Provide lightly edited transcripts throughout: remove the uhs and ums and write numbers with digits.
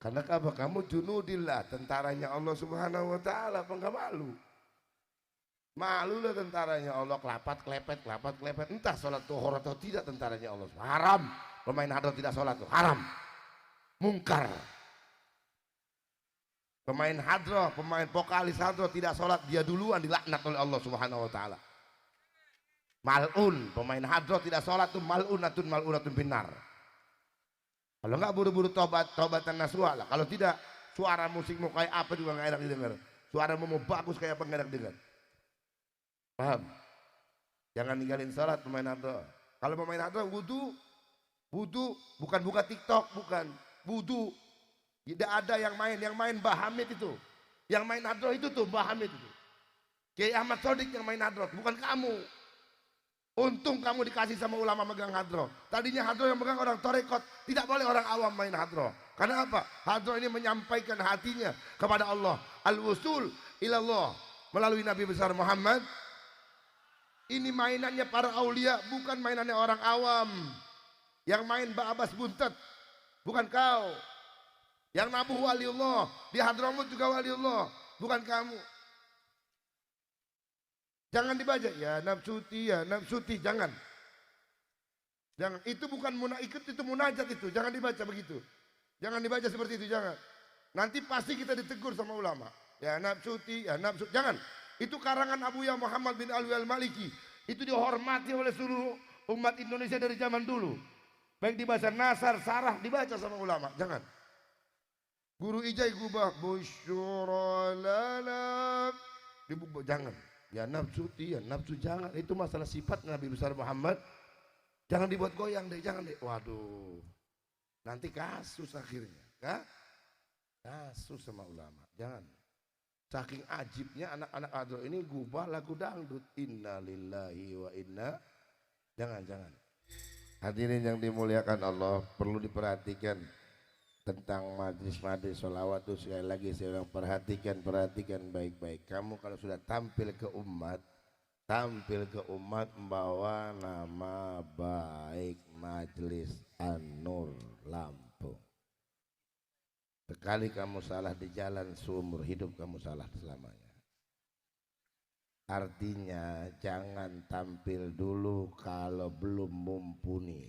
Karena apa? Kamu junudillah, tentaranya Allah Subhanahu wa taala, apa enggak malu? Malu lah tentaranya Allah, kelapat klepet, entah sholat zuhur atau tidak tentaranya Allah. Haram. Pemain hadroh tidak sholat tuh haram. Mungkar. Pemain hadroh, pemain vokalis hadroh tidak sholat, dia duluan dilaknat oleh Allah Subhanahu wa taala. Mal'un, pemain hadroh tidak sholat tuh mal'unatun binar. Kalau nggak buru-buru tobatan nasuha lah. Kalau tidak, suara musikmu kayak apa juga nggak enak didengar. Suaramu mau bagus kayak apa nggak enak didengar. Paham? Jangan ninggalin sholat pemain hadroh. Kalau pemain hadroh wudu bukan buka TikTok, bukan wudu. Tidak ada yang main Mbah Hamid itu. Yang main hadroh itu tuh Mbah Hamid itu. Kiai Ahmad Sodik yang main hadroh, bukan kamu. Untung kamu dikasih sama ulama megang hadroh. Tadinya hadroh yang megang orang torekot, tidak boleh orang awam main hadroh. Karena apa? Hadroh ini menyampaikan hatinya kepada Allah. Al-wusul ilallah melalui Nabi besar Muhammad. Ini mainannya para aulia, bukan mainannya orang awam. Yang main Mbak Abbas Buntet, bukan kau. Yang nabuh waliullah, di Hadramut juga waliullah, bukan kamu. Jangan dibaca ya nafsuti, jangan. Jangan, itu bukan itu munajat itu, jangan dibaca begitu. Jangan dibaca seperti itu, jangan. Nanti pasti kita ditegur sama ulama. Ya nafsuti, jangan. Itu karangan Abuya Muhammad bin Alwi al-Maliki. Itu dihormati oleh seluruh umat Indonesia dari zaman dulu. Baik dibaca nasar, sarah, dibaca sama ulama, jangan. Guru ijai gubah busyura lana, jangan. Ya nafsu jangan. Itu masalah sifat Nabi besar Muhammad. Jangan dibuat goyang deh, jangan deh. Waduh, nanti kasus akhirnya, kasus sama ulama. Jangan. Saking ajibnya anak-anak hadroh ini gubah lagu dangdut. Inna lillahi wa inna. Jangan. Hadirin yang dimuliakan Allah, perlu diperhatikan tentang majlis-majlis sholawat itu. Sekali lagi saya bilang perhatikan baik-baik. Kamu kalau sudah tampil ke umat membawa nama baik Majlis An-Nur Lampung. Sekali kamu salah di jalan, seumur hidup kamu salah selamanya. Artinya jangan tampil dulu kalau belum mumpuni.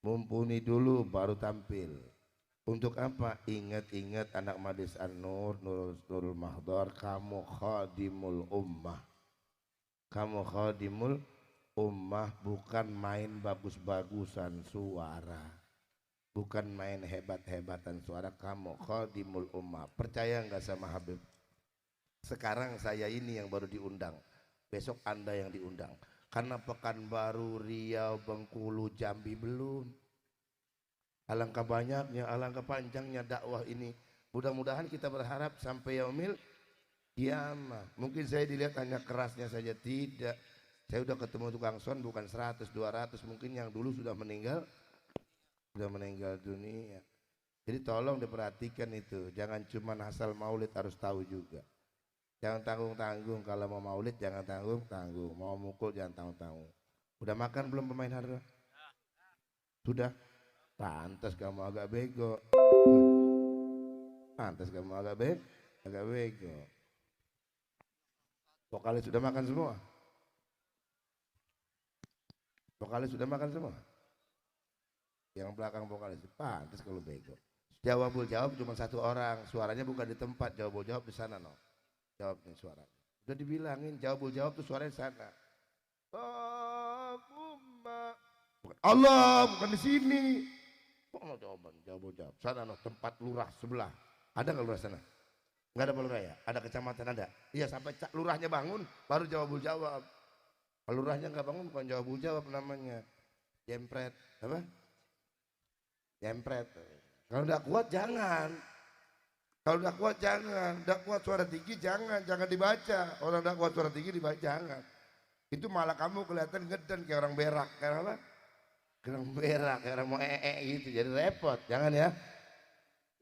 Mumpuni dulu baru tampil. Untuk apa? Ingat-ingat anak Majlis An-Nur, Nurul Mahdhar, kamu khadimul ummah. Kamu khadimul ummah, bukan main bagus-bagusan suara. Bukan main hebat-hebatan suara, kamu khadimul ummah. Percaya nggak sama Habib? Sekarang saya ini yang baru diundang, besok Anda yang diundang. Karena Pekanbaru, Riau, Bengkulu, Jambi belum. Alangkah banyaknya, alangkah panjangnya dakwah ini. Mudah-mudahan kita berharap sampai yaumil kiamah. Mungkin saya dilihat hanya kerasnya saja, tidak. Saya sudah ketemu tukang son bukan 100, 200, mungkin yang dulu sudah meninggal dunia. Jadi tolong diperhatikan itu. Jangan cuma asal maulid, harus tahu juga. Jangan tanggung-tanggung, kalau mau maulid jangan tanggung-tanggung. Mau mukul jangan tanggung-tanggung. Udah makan belum pemain hadroh? Sudah? Pantas kamu agak bego. Agak bego. Vokalis sudah makan semua? Yang belakang vokalis, pantas kalau bego. Jawab cuma satu orang, suaranya bukan di tempat. Jawab di sana, no. Jawabnya suara. Udah dibilangin jawab tuh suaranya di sana. Allah bukan di sini. Kok mau jawab? Sana, no, tempat lurah sebelah. Ada nggak lurah sana? Nggak ada lurah ya? Ada kecamatan ada? Iya, sampai lurahnya bangun baru jawab. Kalau lurahnya nggak bangun bukan jawab namanya. Jempret, apa? Jempret. Kalau udah kuat jangan. Udah kuat suara tinggi jangan dibaca. Orang udah kuat suara tinggi dibaca jangan. Itu malah kamu kelihatan ngeden kayak orang berak, kayak apa? Kayak orang mau gitu, jadi repot. Jangan ya.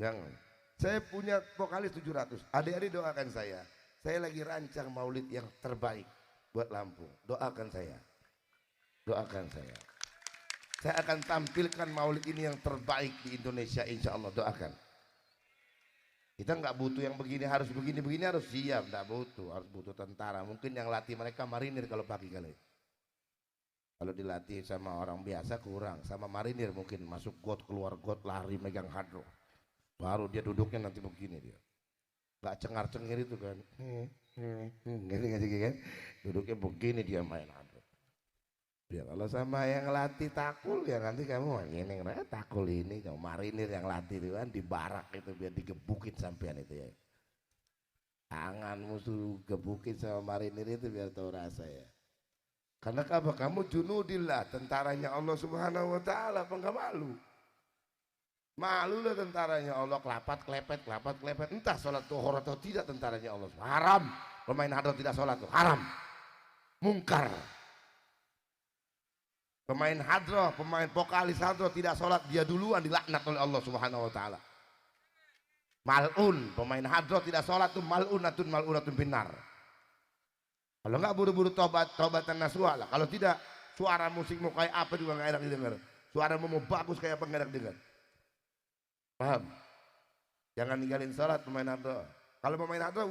Jangan. Saya punya vokalis 700. Adik-adik doakan saya. Saya lagi rancang maulid yang terbaik buat Lampung. Doakan saya. Saya akan tampilkan maulid ini yang terbaik di Indonesia, insya Allah. Doakan. Kita nggak butuh yang begini harus siap, nggak butuh, harus butuh tentara. Mungkin yang latih mereka marinir kalau pagi kali. Kalau dilatih sama orang biasa kurang, sama marinir mungkin masuk got keluar got lari megang hadro. Baru dia duduknya nanti begini dia. Nggak cengar-cengir itu kan. Ngerti kan? Duduknya begini dia main hadro. Ya kalau sama yang latih takul ya nanti kamu ini takul ini kamu marinir yang latih itu kan di barak itu biar digebukin sampean itu ya. Tangan musuh gebukin sama marinir itu biar tahu rasa ya. Karena apa? Kamu junudillah, tentaranya Allah Subhanahu wa taala, apa enggak malu? Malu lah tentaranya Allah, kelapat klepet. Entah sholat zuhur atau tidak tentaranya Allah. Haram. Pemain hadro tidak sholat tuh haram. Mungkar. Pemain hadro, pemain vokalis hadro tidak sholat, dia duluan dilaknat oleh Allah Subhanahu wa taala. Mal'un, pemain hadro tidak sholat tuh mal'unatun binar. Kalau nggak buru-buru tobatan nasuha lah. Kalau tidak suara musikmu kayak apa juga nggak enak didengar. Suaramu mau bagus kayak apa nggak enak didengar. Paham? Jangan ninggalin sholat pemain hadro. Kalau pemain hadro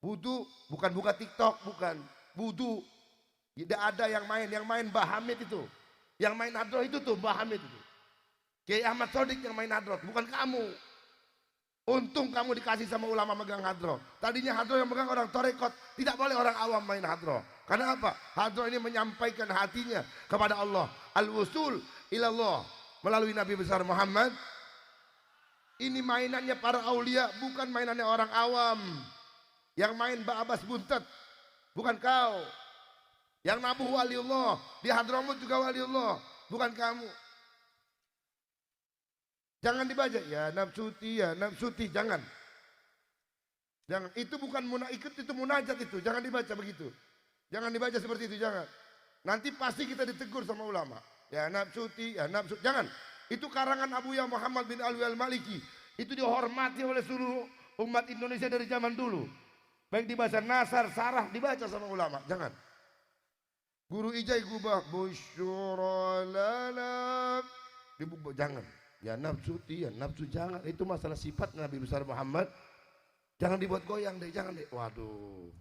wudu bukan buka TikTok, bukan wudu. Tidak ada yang main Mbah Hamid itu. Yang main hadro itu tuh Mbah Hamid itu. Kiai Ahmad Sodik yang main hadro, bukan kamu. Untung kamu dikasih sama ulama megang hadro. Tadinya hadro yang megang orang torekot, tidak boleh orang awam main hadro. Karena apa? Hadro ini menyampaikan hatinya kepada Allah. Al-wusul ilallah melalui Nabi besar Muhammad. Ini mainannya para aulia, bukan mainannya orang awam. Yang main Mbak Abbas Buntet, bukan kau. Yang nabuh waliullah, di Hadramut juga waliullah, bukan kamu. Jangan dibaca ya nafsuti, jangan. Itu bukan itu munajat itu, jangan dibaca begitu. Jangan dibaca seperti itu, jangan. Nanti pasti kita ditegur sama ulama. Ya nafsuti, jangan. Itu karangan Abuya Muhammad bin Alwi al-Maliki. Itu dihormati oleh seluruh umat Indonesia dari zaman dulu. Baik dibaca nasar, sarah, dibaca sama ulama, jangan. Guru ijai gubah busyura lana, jangan. Ya nafsu jangan. Itu masalah sifat Nabi besar Muhammad. Jangan dibuat goyang deh, jangan deh. Waduh,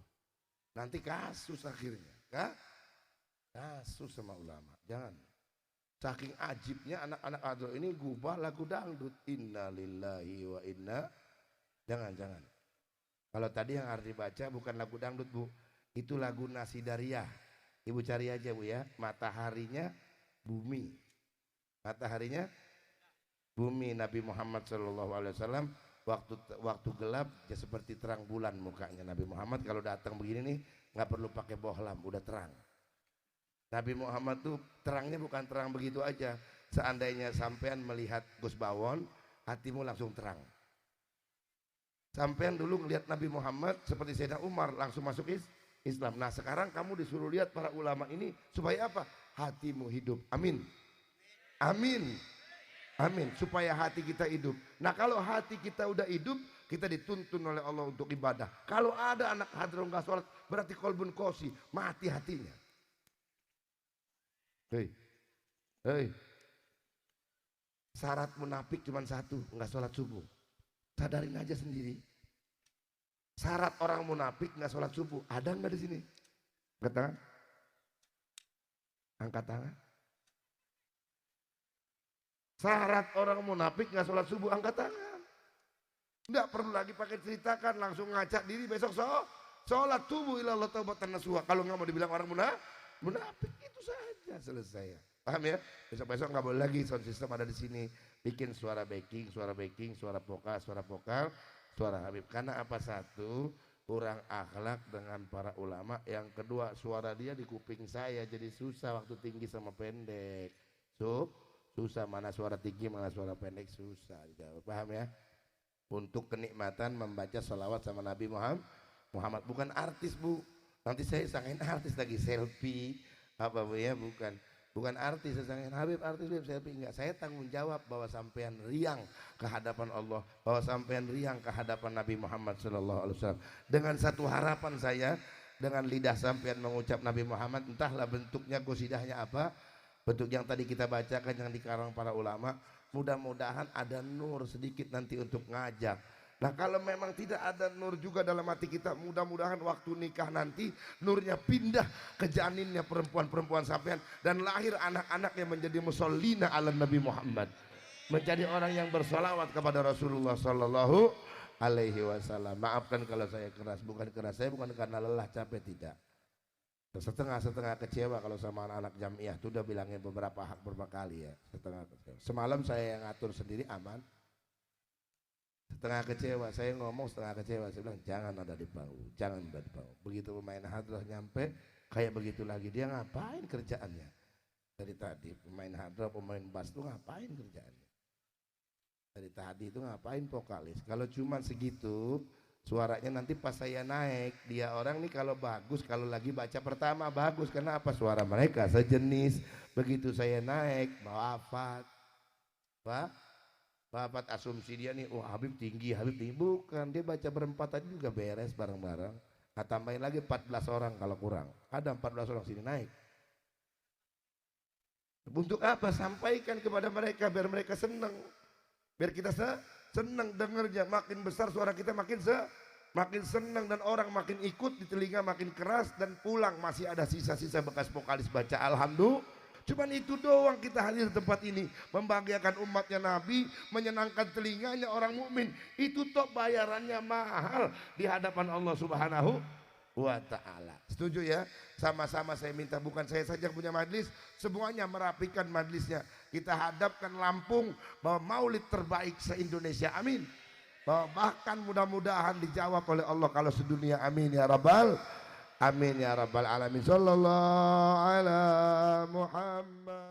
nanti kasus akhirnya, kasus sama ulama. Jangan. Saking ajibnya anak-anak hadro ini gubah lagu dangdut. Inna lillahi wa inna. Jangan. Kalau tadi yang harus dibaca bukan lagu dangdut bu, itu lagu Nasidariyah. Ibu cari aja bu ya, mataharinya bumi. Mataharinya bumi. Nabi Muhammad SAW waktu gelap ya seperti terang bulan mukanya Nabi Muhammad. Kalau datang begini nih nggak perlu pakai bohlam, udah terang. Nabi Muhammad tuh terangnya bukan terang begitu aja. Seandainya sampean melihat Gus Bawon, hatimu langsung terang. Sampean dulu ngelihat Nabi Muhammad seperti Sayyidina Umar langsung masuk Islam. Nah sekarang kamu disuruh lihat para ulama ini supaya apa? Hatimu hidup. Amin. Supaya hati kita hidup. Nah kalau hati kita udah hidup, kita dituntun oleh Allah untuk ibadah. Kalau ada anak hadro nggak sholat, berarti kolbun kosi, mati hatinya. Hei. Syarat munafik cuma satu, nggak sholat subuh. Sadarin aja sendiri. Syarat orang munafik nggak sholat subuh, ada nggak di sini? Angkat tangan. Angkat tangan. Syarat orang munafik nggak sholat subuh, angkat tangan. Nggak perlu lagi pakai ceritakan, langsung ngacak diri besok sholat subuh ilallah taubatan nasuha. Kalau nggak mau dibilang orang munafik itu saja selesai. Paham ya? Besok-besok nggak boleh lagi sound system ada di sini. Bikin suara backing, suara vokal, suara Habib. Karena apa? Satu, kurang akhlak dengan para ulama. Yang kedua, suara dia di kuping saya jadi susah waktu tinggi sama pendek. Susah, mana suara tinggi mana suara pendek susah. Paham ya? Untuk kenikmatan membaca salawat sama Nabi Muhammad. Bukan artis bu, nanti saya sangin artis lagi selfie apa bu ya, bukan artis. Saya sangin Habib artis selfie, enggak. Saya tanggung jawab bahwa sampean riang ke hadapan Allah, bahwa sampean riang ke hadapan Nabi Muhammad SAW. Dengan satu harapan saya, dengan lidah sampean mengucap Nabi Muhammad, entahlah bentuknya qosidahnya apa, bentuk yang tadi kita bacakan yang dikarang para ulama, mudah-mudahan ada nur sedikit nanti untuk ngajak Nah kalau memang tidak ada nur juga dalam hati kita, mudah-mudahan waktu nikah nanti nurnya pindah ke janinnya perempuan-perempuan sampean dan lahir anak-anak yang menjadi musallina ala Nabi Muhammad, menjadi orang yang bersolawat kepada Rasulullah Sallallahu Alaihi Wasallam. Maafkan kalau saya keras, bukan keras saya bukan karena lelah capek, tidak. Setengah-setengah kecewa kalau sama anak-anak jamiah, itu udah bilangnya beberapa kali ya, setengah kecewa. Semalam saya yang ngatur sendiri aman. Setengah kecewa, saya ngomong setengah kecewa, saya bilang jangan ada di panggung, jangan ada di panggung. Begitu pemain hadrah nyampe, kayak begitu lagi, dia ngapain kerjaannya? Dari tadi pemain hadrah, pemain bass itu ngapain kerjaannya? Dari tadi itu ngapain vokalis? Kalau cuma segitu, suaranya nanti pas saya naik, dia orang nih kalau bagus, kalau lagi baca pertama bagus, karena apa? Suara mereka sejenis, begitu saya naik, wafat, Pak. Bapak asumsi dia nih, oh Habib tinggi, bukan, dia baca berempat tadi juga beres bareng-bareng. Nah tambahin lagi 14 orang kalau kurang, ada 14 orang sini naik. Untuk apa? Sampaikan kepada mereka biar mereka senang, biar kita senang dengarnya, makin besar suara kita makin senang dan orang makin ikut, di telinga makin keras dan pulang masih ada sisa-sisa bekas vokalis baca alhamdulillah. Cuman itu doang kita hadir di tempat ini, membahagiakan umatnya Nabi, menyenangkan telinganya orang mukmin. Itu toh bayarannya mahal di hadapan Allah Subhanahu wa Ta'ala. Setuju ya? Sama-sama saya minta, bukan saya saja punya majlis, semuanya merapikan majlisnya. Kita hadapkan Lampung bahwa maulid terbaik se-Indonesia, amin. Bahwa bahkan mudah-mudahan dijawab oleh Allah kalau sedunia, amin ya rabbal. Amin ya rabbal alamin. Sallallahu ala Muhammad.